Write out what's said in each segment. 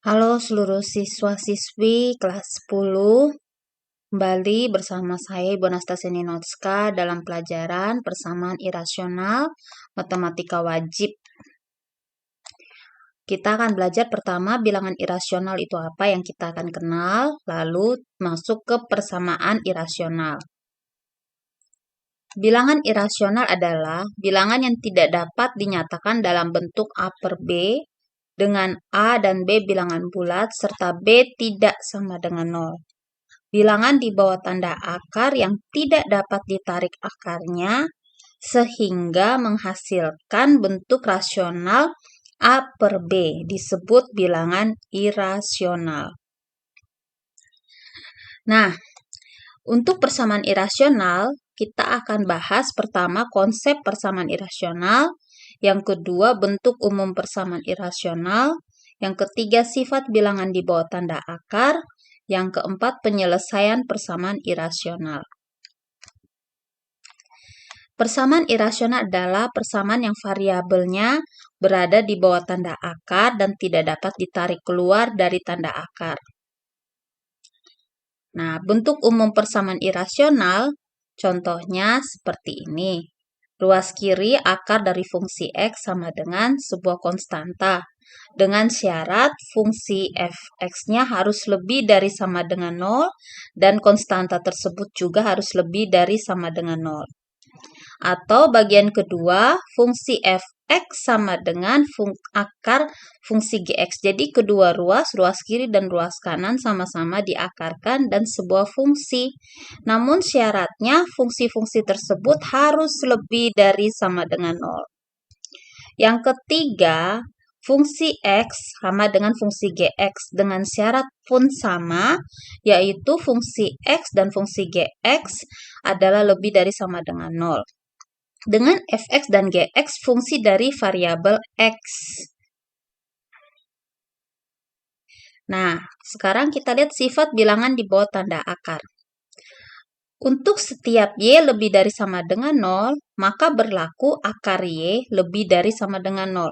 Halo seluruh siswa-siswi kelas 10, kembali bersama saya Ibu Anastasia Ninotska dalam pelajaran persamaan irasional matematika wajib. Kita akan belajar pertama bilangan irasional itu apa yang kita akan kenal, lalu masuk ke persamaan irasional. Bilangan irasional adalah bilangan yang tidak dapat dinyatakan dalam bentuk A per B, dengan A dan B bilangan bulat, serta B tidak sama dengan 0. Bilangan di bawah tanda akar yang tidak dapat ditarik akarnya, sehingga menghasilkan bentuk rasional A per B, disebut bilangan irasional. Nah, untuk persamaan irasional, kita akan bahas pertama konsep persamaan irasional, yang kedua bentuk umum persamaan irasional, yang ketiga sifat bilangan di bawah tanda akar, yang keempat penyelesaian persamaan irasional. Persamaan irasional adalah persamaan yang variabelnya berada di bawah tanda akar dan tidak dapat ditarik keluar dari tanda akar. Nah, bentuk umum persamaan irasional contohnya seperti ini. Ruas kiri akar dari fungsi X sama dengan sebuah konstanta, dengan syarat fungsi f(x)-nya harus lebih dari sama dengan 0, dan konstanta tersebut juga harus lebih dari sama dengan 0. Atau bagian kedua, fungsi f(x) sama dengan akar fungsi gx. Jadi kedua ruas kiri dan ruas kanan sama-sama diakarkan dan sebuah fungsi. Namun syaratnya fungsi-fungsi tersebut harus lebih dari sama dengan 0. Yang ketiga, fungsi x sama dengan fungsi gx dengan syarat pun sama, yaitu fungsi x dan fungsi gx adalah lebih dari sama dengan 0. Dengan fx dan gx fungsi dari variabel x. Nah, sekarang kita lihat sifat bilangan di bawah tanda akar. Untuk setiap y lebih dari sama dengan 0, maka berlaku akar y lebih dari sama dengan 0.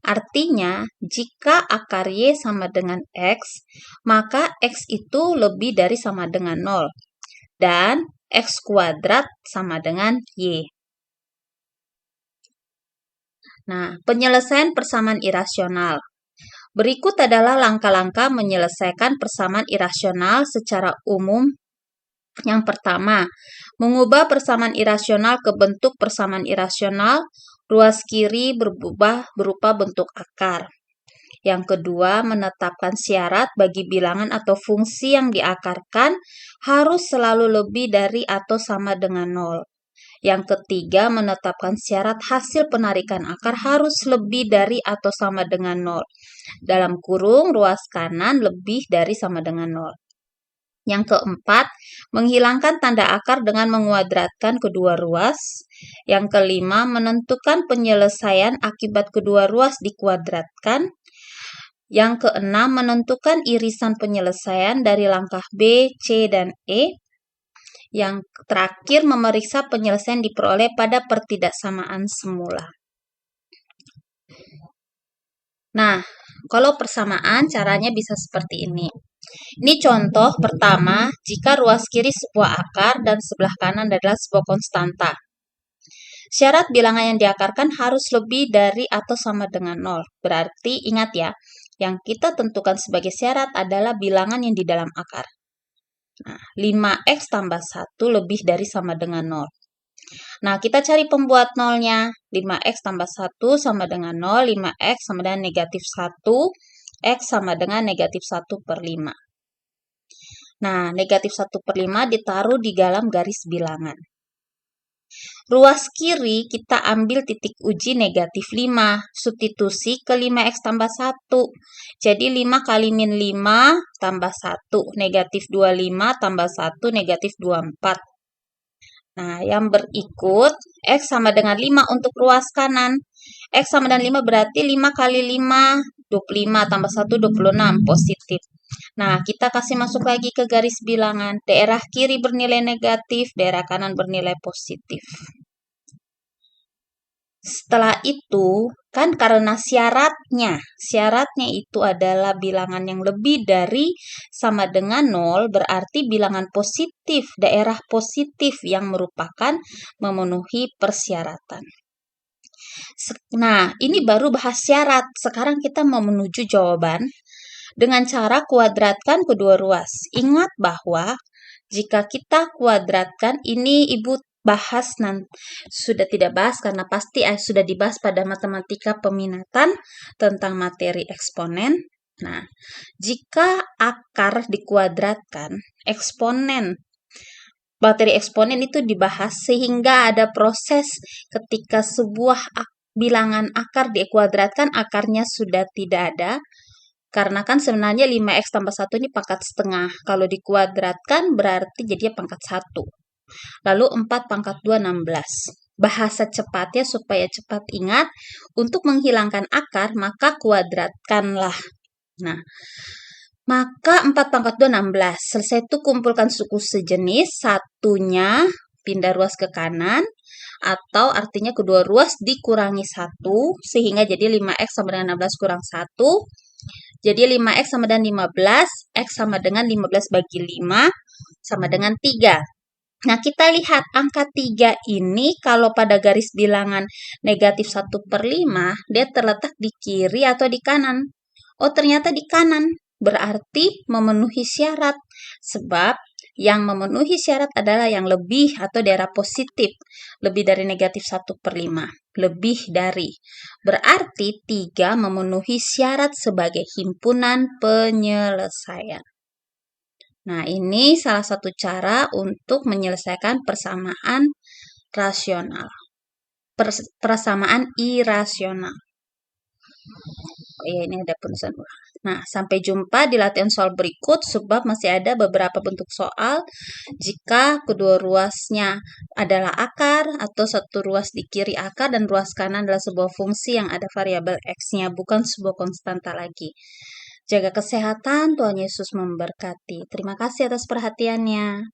Artinya, jika akar y sama dengan x, maka x itu lebih dari sama dengan 0. Dan x kuadrat sama dengan y. Nah, penyelesaian persamaan irasional. Berikut adalah langkah-langkah menyelesaikan persamaan irasional secara umum. Yang pertama, mengubah persamaan irasional ke bentuk persamaan irasional, ruas kiri berubah berupa bentuk akar. Yang kedua, menetapkan syarat bagi bilangan atau fungsi yang diakarkan harus selalu lebih dari atau sama dengan 0. Yang ketiga, menetapkan syarat hasil penarikan akar harus lebih dari atau sama dengan 0. Dalam kurung, ruas kanan lebih dari sama dengan 0. Yang keempat, menghilangkan tanda akar dengan menguadratkan kedua ruas. Yang kelima, menentukan penyelesaian akibat kedua ruas dikuadratkan. Yang keenam, menentukan irisan penyelesaian dari langkah B, C, dan E. Yang terakhir, memeriksa penyelesaian diperoleh pada pertidaksamaan semula. Nah, kalau persamaan caranya bisa seperti ini. Ini contoh pertama, jika ruas kiri sebuah akar dan sebelah kanan adalah sebuah konstanta. Syarat bilangan yang diakarkan harus lebih dari atau sama dengan 0. Berarti ingat ya, yang kita tentukan sebagai syarat adalah bilangan yang di dalam akar. Nah, 5x tambah 1 lebih dari sama dengan 0. Nah, kita cari pembuat nolnya. 5x tambah 1 sama dengan 0, 5x sama dengan negatif 1, x sama dengan negatif 1 per 5. Nah, negatif 1 per 5 ditaruh di dalam garis bilangan. Ruas kiri kita ambil titik uji negatif 5, substitusi ke 5x tambah 1. Jadi 5 kali min 5 tambah 1, negatif 25 tambah 1, negatif 24. Nah, yang berikut, x sama dengan 5 untuk ruas kanan. X sama dengan 5 berarti 5 kali 5, 25 tambah 1, 26, positif. Nah, kita kasih masuk lagi ke garis bilangan. Daerah kiri bernilai negatif, daerah kanan bernilai positif. Setelah itu, Kan karena syaratnya itu adalah bilangan yang lebih dari sama dengan 0, berarti bilangan positif, daerah positif yang merupakan memenuhi persyaratan. Nah, ini baru bahas syarat. Sekarang kita mau menuju jawaban dengan cara kuadratkan kedua ruas. Ingat bahwa jika kita kuadratkan, ini Ibu bahas sudah tidak bahas karena pasti sudah dibahas pada matematika peminatan tentang materi eksponen. Nah, jika akar dikuadratkan, materi eksponen itu dibahas sehingga ada proses ketika sebuah bilangan akar dikuadratkan, akarnya sudah tidak ada. Karena kan sebenarnya 5x tambah 1 ini pangkat setengah. Kalau dikuadratkan berarti jadinya pangkat 1. Lalu 4 pangkat 2, 16. Bahasa cepatnya supaya cepat ingat, untuk menghilangkan akar maka kuadratkanlah. Nah, maka 4 pangkat 2, 16. Selesai itu kumpulkan suku sejenis, satunya pindah ruas ke kanan, atau artinya kedua ruas dikurangi 1, sehingga jadi 5x sama dengan 16 kurang 1. Jadi 5x sama dengan 15, x sama dengan 15 bagi 5, sama dengan 3. Nah, kita lihat angka 3 ini kalau pada garis bilangan negatif 1/5, dia terletak di kiri atau di kanan? Oh, ternyata di kanan. Berarti memenuhi syarat. Sebab yang memenuhi syarat adalah yang lebih atau daerah positif. Lebih dari negatif 1/5. Lebih dari. Berarti 3 memenuhi syarat sebagai himpunan penyelesaian. Nah, ini salah satu cara untuk menyelesaikan persamaan rasional. Persamaan irasional. Oh iya, ini ada penulisan ulang. Nah, sampai jumpa di latihan soal berikut, sebab masih ada beberapa bentuk soal jika kedua ruasnya adalah akar, atau satu ruas di kiri akar dan ruas kanan adalah sebuah fungsi yang ada variabel x-nya, bukan sebuah konstanta lagi. Jaga kesehatan, Tuhan Yesus memberkati. Terima kasih atas perhatiannya.